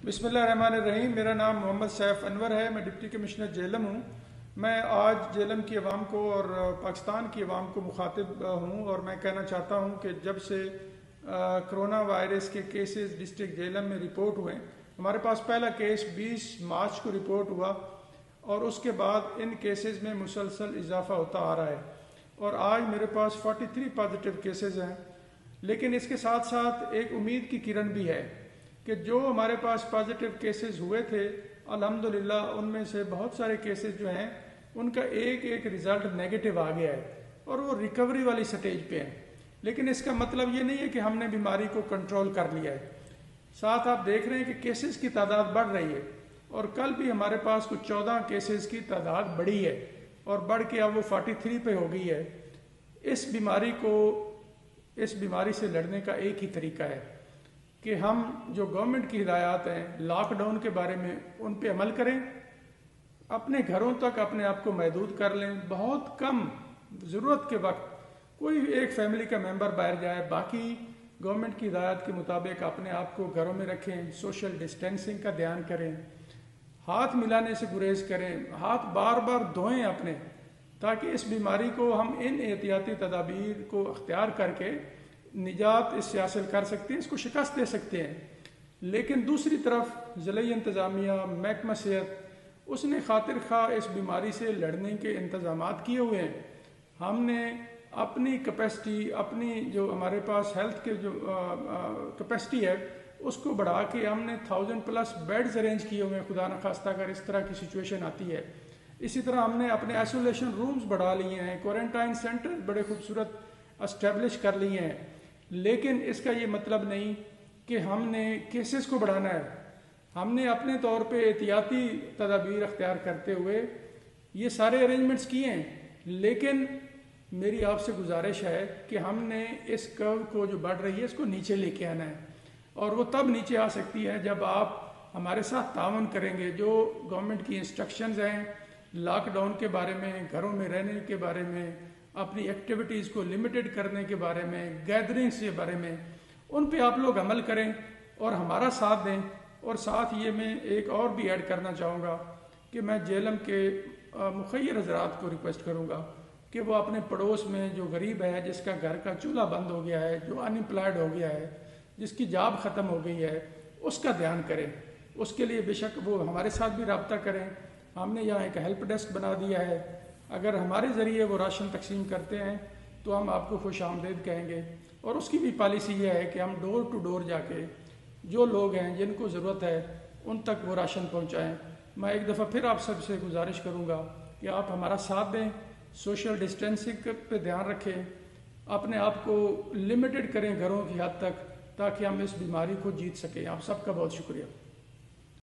بسم اللہ الرحمن الرحیم۔ میرا نام محمد سیف انور ہے، میں ڈپٹی کمشنر جہلم ہوں۔ میں آج جہلم کی عوام کو اور پاکستان کی عوام کو مخاطب ہوں اور میں کہنا چاہتا ہوں کہ جب سے کرونا وائرس کے کیسز ڈسٹرکٹ جہلم میں رپورٹ ہوئے، ہمارے پاس پہلا کیس 20 مارچ کو رپورٹ ہوا اور اس کے بعد ان کیسز میں مسلسل اضافہ ہوتا آ رہا ہے اور آج میرے پاس 43 پازیٹیو کیسز ہیں۔ لیکن اس کے ساتھ ساتھ ایک امید کی کرن بھی ہے کہ جو ہمارے پاس پازیٹیو کیسز ہوئے تھے الحمدللہ ان میں سے بہت سارے کیسز جو ہیں ان کا ایک رزلٹ نیگیٹو آ گیا ہے اور وہ ریکوری والی سٹیج پہ ہیں۔ لیکن اس کا مطلب یہ نہیں ہے کہ ہم نے بیماری کو کنٹرول کر لیا ہے۔ ساتھ آپ دیکھ رہے ہیں کہ کیسز کی تعداد بڑھ رہی ہے اور کل بھی ہمارے پاس کچھ 14 کیسز کی تعداد بڑھی ہے اور بڑھ کے اب وہ 43 پہ ہو گئی ہے۔ اس بیماری سے لڑنے کا ایک ہی طریقہ ہے کہ ہم جو گورنمنٹ کی ہدایات ہیں لاک ڈاؤن کے بارے میں ان پہ عمل کریں، اپنے گھروں تک اپنے آپ کو محدود کر لیں، بہت کم ضرورت کے وقت کوئی ایک فیملی کا ممبر باہر جائے، باقی گورنمنٹ کی ہدایات کے مطابق اپنے آپ کو گھروں میں رکھیں، سوشل ڈسٹینسنگ کا دھیان کریں، ہاتھ ملانے سے گریز کریں، ہاتھ بار بار دھوئیں اپنے، تاکہ اس بیماری کو ہم ان احتیاطی تدابیر کو اختیار کر کے نجات اس سے حاصل کر سکتے ہیں، اس کو شکست دے سکتے ہیں۔ لیکن دوسری طرف ضلعی انتظامیہ، محکمہ صحت، اس نے خاطر خواہ اس بیماری سے لڑنے کے انتظامات کیے ہوئے ہیں۔ ہم نے اپنی کیپیسٹی، اپنی جو ہمارے پاس ہیلتھ کے جو کیپیسٹی ہے اس کو بڑھا کے ہم نے 1000+ بیڈز ارینج کیے ہوئے ہیں، خدا نخواستہ اگر اس طرح کی سچویشن آتی ہے۔ اسی طرح ہم نے اپنے آئسولیشن رومز بڑھا لیے ہیں، کوارنٹائن سینٹر بڑے خوبصورت اسٹیبلش کر لیے ہیں۔ لیکن اس کا یہ مطلب نہیں کہ ہم نے کیسز کو بڑھانا ہے۔ ہم نے اپنے طور پہ احتیاطی تدابیر اختیار کرتے ہوئے یہ سارے ارینجمنٹس کیے ہیں، لیکن میری آپ سے گزارش ہے کہ ہم نے اس کرو کو جو بڑھ رہی ہے اس کو نیچے لے کے آنا ہے، اور وہ تب نیچے آ سکتی ہے جب آپ ہمارے ساتھ تعاون کریں گے۔ جو گورنمنٹ کی انسٹرکشنز ہیں لاک ڈاؤن کے بارے میں، گھروں میں رہنے کے بارے میں، اپنی ایکٹیویٹیز کو لمیٹڈ کرنے کے بارے میں، گیدرنگز کے بارے میں، ان پہ آپ لوگ عمل کریں اور ہمارا ساتھ دیں۔ اور ساتھ یہ میں ایک اور بھی ایڈ کرنا چاہوں گا کہ میں جہلم کے مخیر حضرات کو ریکویسٹ کروں گا کہ وہ اپنے پڑوس میں جو غریب ہے، جس کا گھر کا چولہا بند ہو گیا ہے، جو ان امپلائڈ ہو گیا ہے، جس کی جاب ختم ہو گئی ہے، اس کا دھیان کریں۔ اس کے لیے بے شک وہ ہمارے ساتھ بھی رابطہ کریں۔ ہم نے یہاں ایک ہیلپ ڈیسک بنا دیا ہے، اگر ہمارے ذریعے وہ راشن تقسیم کرتے ہیں تو ہم آپ کو خوش آمدید کہیں گے۔ اور اس کی بھی پالیسی یہ ہے کہ ہم ڈور ٹو ڈور جا کے جو لوگ ہیں جن کو ضرورت ہے ان تک وہ راشن پہنچائیں۔ میں ایک دفعہ پھر آپ سب سے گزارش کروں گا کہ آپ ہمارا ساتھ دیں، سوشل ڈسٹینسنگ پہ دھیان رکھیں، اپنے آپ کو لمیٹڈ کریں گھروں کی حد تک، تاکہ ہم اس بیماری کو جیت سکیں۔ آپ سب کا بہت شکریہ۔